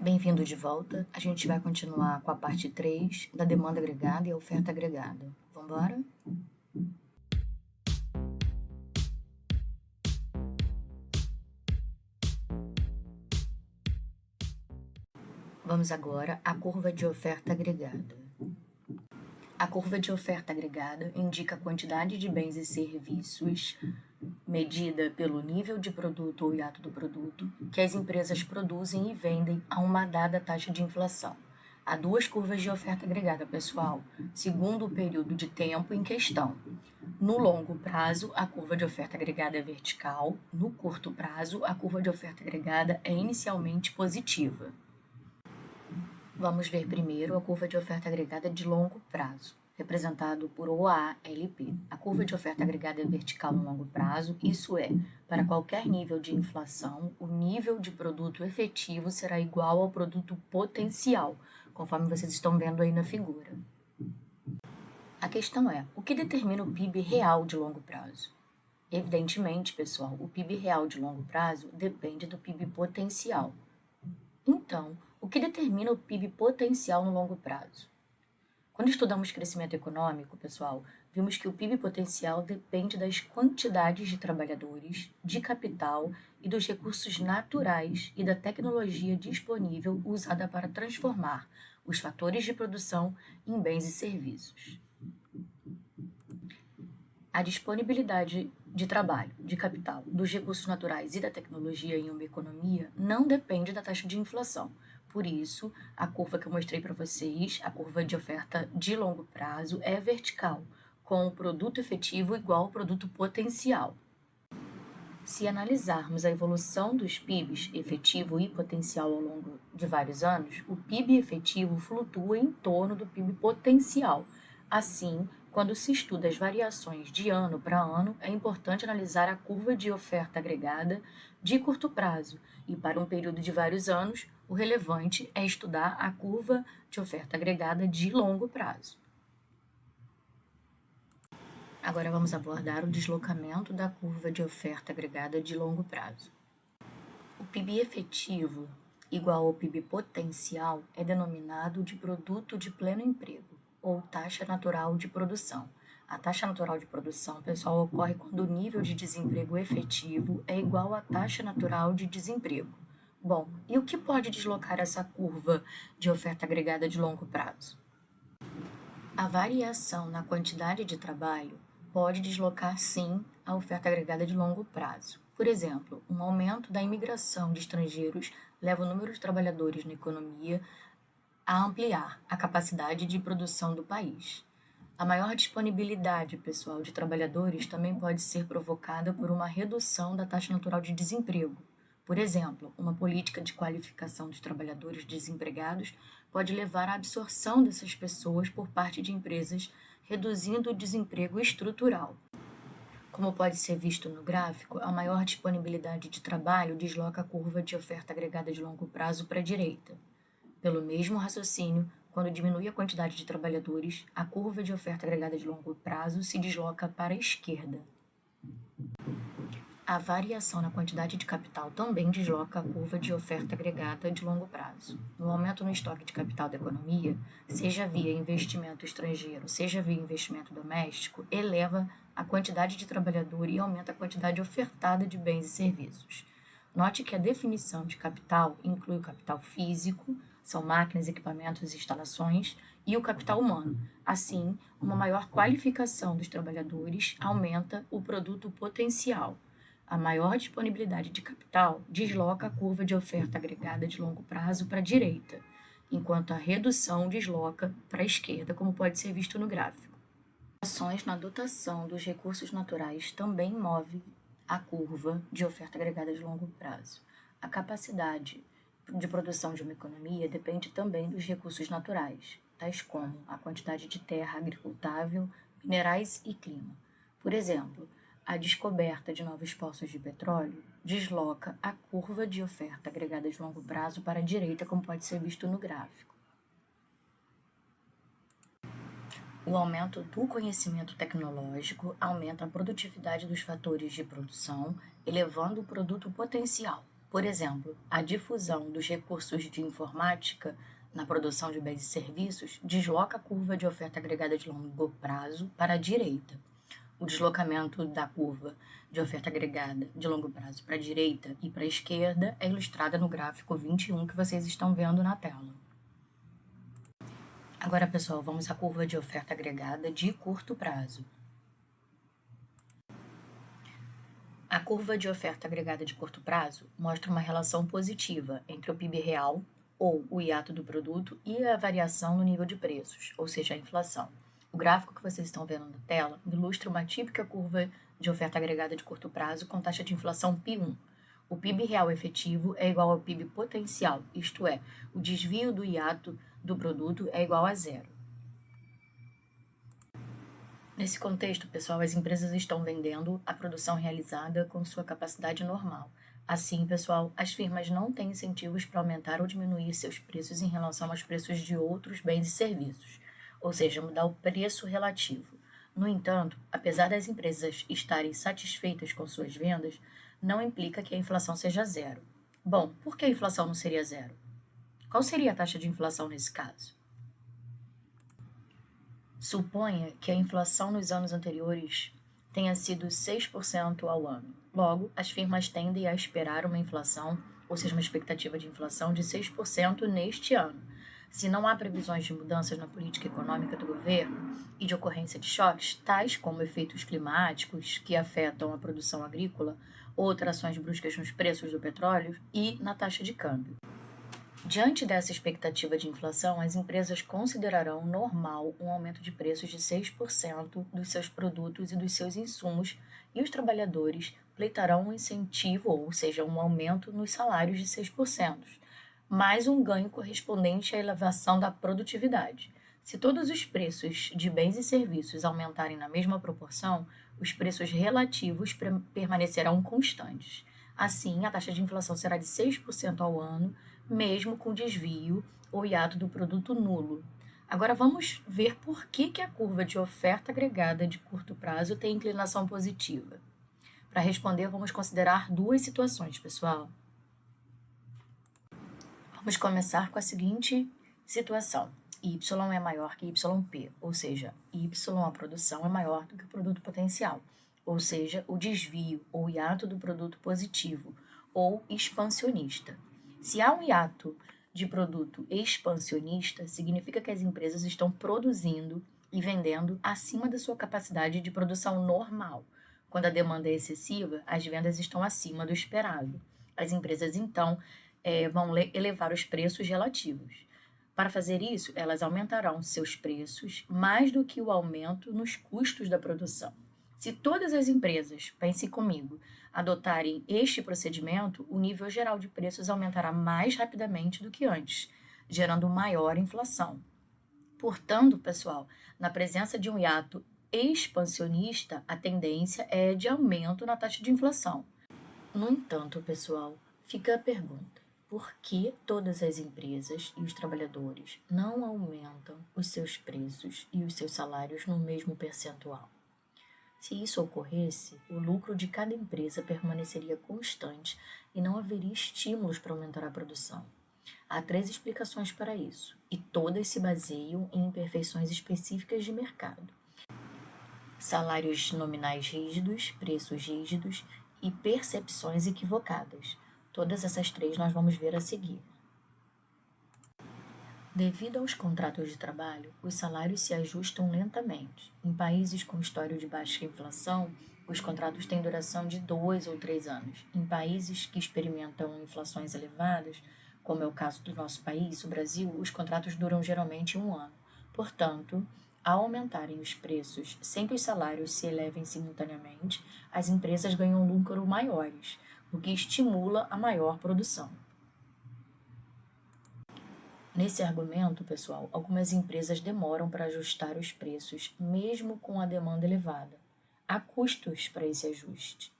Bem-vindo de volta. A gente vai continuar com a parte 3 da demanda agregada e a oferta agregada. Vamos embora? Vamos agora à curva de oferta agregada. A curva de oferta agregada indica a quantidade de bens e serviços medida pelo nível de produto ou hiato do produto que as empresas produzem e vendem a uma dada taxa de inflação. Há duas curvas de oferta agregada, pessoal, segundo o período de tempo em questão. No longo prazo, a curva de oferta agregada é vertical. No curto prazo, a curva de oferta agregada é inicialmente positiva. Vamos ver primeiro a curva de oferta agregada de longo prazo, representado por OALP. A curva de oferta agregada é vertical no longo prazo, isso é, para qualquer nível de inflação, o nível de produto efetivo será igual ao produto potencial, conforme vocês estão vendo aí na figura. A questão é, o que determina o PIB real de longo prazo? Evidentemente, pessoal, o PIB real de longo prazo depende do PIB potencial. Então, o que determina o PIB potencial no longo prazo? Quando estudamos crescimento econômico, pessoal, vimos que o PIB potencial depende das quantidades de trabalhadores, de capital e dos recursos naturais e da tecnologia disponível usada para transformar os fatores de produção em bens e serviços. A disponibilidade de trabalho, de capital, dos recursos naturais e da tecnologia em uma economia não depende da taxa de inflação. Por isso, a curva que eu mostrei para vocês, a curva de oferta de longo prazo, é vertical, com o produto efetivo igual ao produto potencial. Se analisarmos a evolução dos PIBs efetivo e potencial ao longo de vários anos, o PIB efetivo flutua em torno do PIB potencial. Assim, quando se estuda as variações de ano para ano, é importante analisar a curva de oferta agregada de curto prazo, e para um período de vários anos, o relevante é estudar a curva de oferta agregada de longo prazo. Agora vamos abordar o deslocamento da curva de oferta agregada de longo prazo. O PIB efetivo igual ao PIB potencial é denominado de produto de pleno emprego, ou taxa natural de produção. A taxa natural de produção, pessoal, ocorre quando o nível de desemprego efetivo é igual à taxa natural de desemprego. Bom, e o que pode deslocar essa curva de oferta agregada de longo prazo? A variação na quantidade de trabalho pode deslocar, sim, a oferta agregada de longo prazo. Por exemplo, um aumento da imigração de estrangeiros leva o número de trabalhadores na economia a ampliar a capacidade de produção do país. A maior disponibilidade, pessoal, de trabalhadores também pode ser provocada por uma redução da taxa natural de desemprego. Por exemplo, uma política de qualificação dos trabalhadores desempregados pode levar à absorção dessas pessoas por parte de empresas, reduzindo o desemprego estrutural. Como pode ser visto no gráfico, a maior disponibilidade de trabalho desloca a curva de oferta agregada de longo prazo para a direita. Pelo mesmo raciocínio, quando diminui a quantidade de trabalhadores, a curva de oferta agregada de longo prazo se desloca para a esquerda. A variação na quantidade de capital também desloca a curva de oferta agregada de longo prazo. O aumento no estoque de capital da economia, seja via investimento estrangeiro, seja via investimento doméstico, eleva a quantidade de trabalhador e aumenta a quantidade ofertada de bens e serviços. Note que a definição de capital inclui o capital físico, são máquinas, equipamentos e instalações, e o capital humano. Assim, uma maior qualificação dos trabalhadores aumenta o produto potencial. A maior disponibilidade de capital desloca a curva de oferta agregada de longo prazo para a direita, enquanto a redução desloca para a esquerda, como pode ser visto no gráfico. Ações na dotação dos recursos naturais também movem a curva de oferta agregada de longo prazo. A capacidade de produção de uma economia depende também dos recursos naturais, tais como a quantidade de terra agricultável, minerais e clima. Por exemplo, a descoberta de novos poços de petróleo desloca a curva de oferta agregada de longo prazo para a direita, como pode ser visto no gráfico. O aumento do conhecimento tecnológico aumenta a produtividade dos fatores de produção, elevando o produto potencial. Por exemplo, a difusão dos recursos de informática na produção de bens e serviços desloca a curva de oferta agregada de longo prazo para a direita. O deslocamento da curva de oferta agregada de longo prazo para a direita e para a esquerda é ilustrada no gráfico 21 que vocês estão vendo na tela. Agora, pessoal, vamos à curva de oferta agregada de curto prazo. A curva de oferta agregada de curto prazo mostra uma relação positiva entre o PIB real, ou o hiato do produto, e a variação no nível de preços, ou seja, a inflação. O gráfico que vocês estão vendo na tela ilustra uma típica curva de oferta agregada de curto prazo com taxa de inflação π1. O PIB real efetivo é igual ao PIB potencial, isto é, o desvio do hiato do produto é igual a zero. Nesse contexto, pessoal, as empresas estão vendendo a produção realizada com sua capacidade normal. Assim, pessoal, as firmas não têm incentivos para aumentar ou diminuir seus preços em relação aos preços de outros bens e serviços, ou seja, mudar o preço relativo. No entanto, apesar das empresas estarem satisfeitas com suas vendas, não implica que a inflação seja zero. Bom, por que a inflação não seria zero? Qual seria a taxa de inflação nesse caso? Suponha que a inflação nos anos anteriores tenha sido 6% ao ano. Logo, as firmas tendem a esperar uma inflação, ou seja, uma expectativa de inflação de 6% neste ano. Se não há previsões de mudanças na política econômica do governo e de ocorrência de choques, tais como efeitos climáticos que afetam a produção agrícola ou alterações bruscas nos preços do petróleo e na taxa de câmbio. Diante dessa expectativa de inflação, as empresas considerarão normal um aumento de preços de 6% dos seus produtos e dos seus insumos, e os trabalhadores pleitarão um incentivo, ou seja, um aumento nos salários de 6%, mais um ganho correspondente à elevação da produtividade. Se todos os preços de bens e serviços aumentarem na mesma proporção, os preços relativos permanecerão constantes. Assim, a taxa de inflação será de 6% ao ano, mesmo com desvio ou hiato do produto nulo. Agora vamos ver por que a curva de oferta agregada de curto prazo tem inclinação positiva. Para responder, vamos considerar duas situações, pessoal. Vamos começar com a seguinte situação. Y é maior que YP, ou seja, Y, a produção, é maior do que o produto potencial, ou seja, o desvio ou hiato do produto positivo ou expansionista. Se há um hiato de produto expansionista, significa que as empresas estão produzindo e vendendo acima da sua capacidade de produção normal. Quando a demanda é excessiva, as vendas estão acima do esperado. As empresas, então, vão elevar os preços relativos. Para fazer isso, elas aumentarão seus preços mais do que o aumento nos custos da produção. Se todas as empresas, pense comigo, adotarem este procedimento, o nível geral de preços aumentará mais rapidamente do que antes, gerando maior inflação. Portanto, pessoal, na presença de um hiato expansionista, a tendência é de aumento na taxa de inflação. No entanto, pessoal, fica a pergunta: por que todas as empresas e os trabalhadores não aumentam os seus preços e os seus salários no mesmo percentual? Se isso ocorresse, o lucro de cada empresa permaneceria constante e não haveria estímulos para aumentar a produção. Há 3 explicações para isso, e todas se baseiam em imperfeições específicas de mercado: salários nominais rígidos, preços rígidos e percepções equivocadas. Todas essas 3 nós vamos ver a seguir. Devido aos contratos de trabalho, os salários se ajustam lentamente. Em países com história de baixa inflação, os contratos têm duração de 2 ou 3 anos. Em países que experimentam inflações elevadas, como é o caso do nosso país, o Brasil, os contratos duram geralmente 1 ano. Portanto, ao aumentarem os preços sem que os salários se elevem simultaneamente, as empresas ganham lucro maiores, o que estimula a maior produção. Nesse argumento, pessoal, algumas empresas demoram para ajustar os preços, mesmo com a demanda elevada. Há custos para esse ajuste,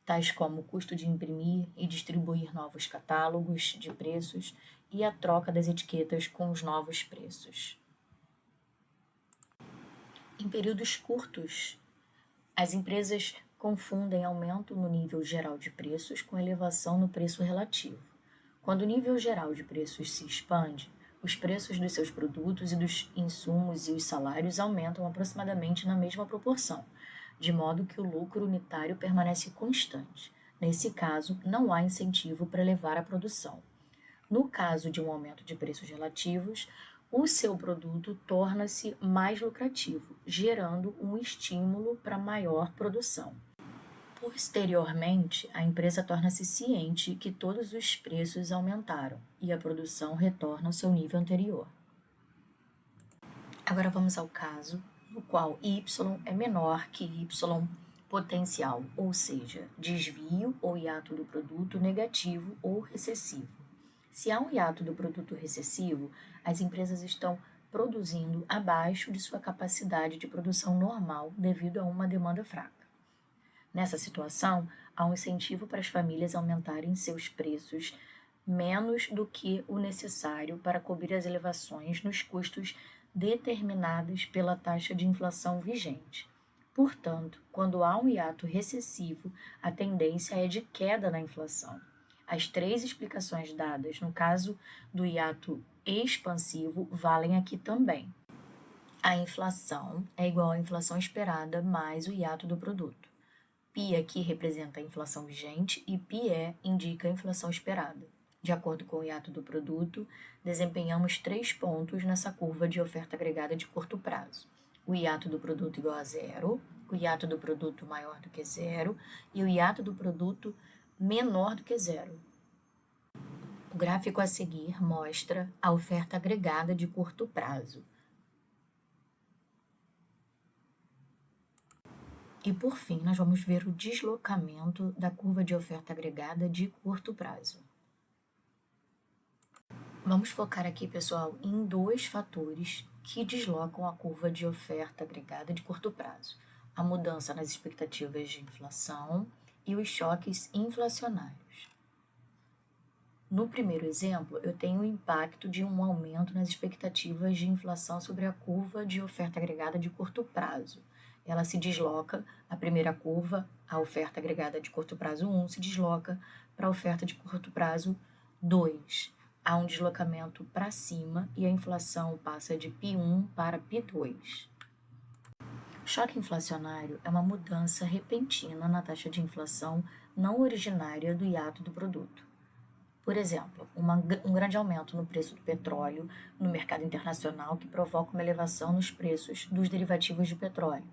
tais como o custo de imprimir e distribuir novos catálogos de preços e a troca das etiquetas com os novos preços. Em períodos curtos, as empresas confundem aumento no nível geral de preços com elevação no preço relativo. Quando o nível geral de preços se expande, os preços dos seus produtos e dos insumos e os salários aumentam aproximadamente na mesma proporção, de modo que o lucro unitário permanece constante. Nesse caso, não há incentivo para elevar a produção. No caso de um aumento de preços relativos, o seu produto torna-se mais lucrativo, gerando um estímulo para maior produção. Posteriormente, a empresa torna-se ciente que todos os preços aumentaram e a produção retorna ao seu nível anterior. Agora vamos ao caso no qual y é menor que y potencial, ou seja, desvio ou hiato do produto negativo ou recessivo. Se há um hiato do produto recessivo, as empresas estão produzindo abaixo de sua capacidade de produção normal devido a uma demanda fraca. Nessa situação, há um incentivo para as famílias aumentarem seus preços menos do que o necessário para cobrir as elevações nos custos determinadas pela taxa de inflação vigente. Portanto, quando há um hiato recessivo, a tendência é de queda na inflação. As 3 explicações dadas no caso do hiato expansivo valem aqui também. A inflação é igual à inflação esperada mais o hiato do produto. Π aqui representa a inflação vigente e πe indica a inflação esperada. De acordo com o hiato do produto, desempenhamos 3 pontos nessa curva de oferta agregada de curto prazo. O hiato do produto igual a 0, o hiato do produto maior do que 0 e o hiato do produto menor do que 0. O gráfico a seguir mostra a oferta agregada de curto prazo. E, por fim, nós vamos ver o deslocamento da curva de oferta agregada de curto prazo. Vamos focar aqui, pessoal, em 2 fatores que deslocam a curva de oferta agregada de curto prazo: a mudança nas expectativas de inflação e os choques inflacionários. No primeiro exemplo, eu tenho o impacto de um aumento nas expectativas de inflação sobre a curva de oferta agregada de curto prazo. Ela se desloca, a primeira curva, a oferta agregada de curto prazo 1, se desloca para a oferta de curto prazo 2. Há um deslocamento para cima e a inflação passa de π1 para π2. Choque inflacionário é uma mudança repentina na taxa de inflação não originária do hiato do produto. Por exemplo, um grande aumento no preço do petróleo no mercado internacional que provoca uma elevação nos preços dos derivativos de petróleo,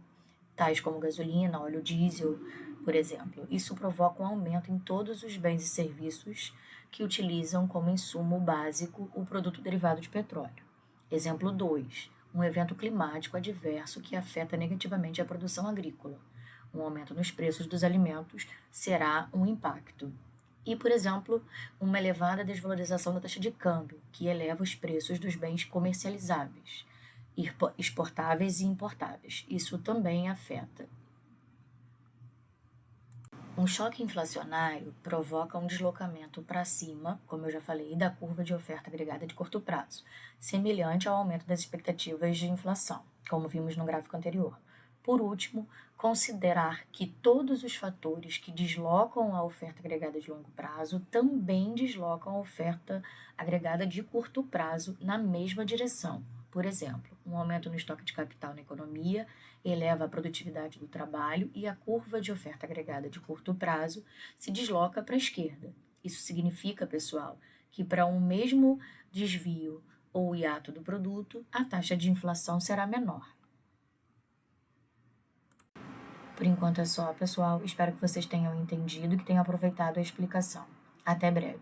tais como gasolina, óleo diesel, por exemplo. Isso provoca um aumento em todos os bens e serviços que utilizam como insumo básico o produto derivado de petróleo. Exemplo 2. Um evento climático adverso que afeta negativamente a produção agrícola. Um aumento nos preços dos alimentos será um impacto. E, por exemplo, uma elevada desvalorização da taxa de câmbio, que eleva os preços dos bens comercializáveis, exportáveis e importáveis. Isso também afeta. Um choque inflacionário provoca um deslocamento para cima, como eu já falei, da curva de oferta agregada de curto prazo, semelhante ao aumento das expectativas de inflação, como vimos no gráfico anterior. Por último, considerar que todos os fatores que deslocam a oferta agregada de longo prazo também deslocam a oferta agregada de curto prazo na mesma direção. Por exemplo, um aumento no estoque de capital na economia eleva a produtividade do trabalho e a curva de oferta agregada de curto prazo se desloca para a esquerda. Isso significa, pessoal, que para um mesmo desvio ou hiato do produto, a taxa de inflação será menor. Por enquanto é só, pessoal. Espero que vocês tenham entendido e que tenham aproveitado a explicação. Até breve.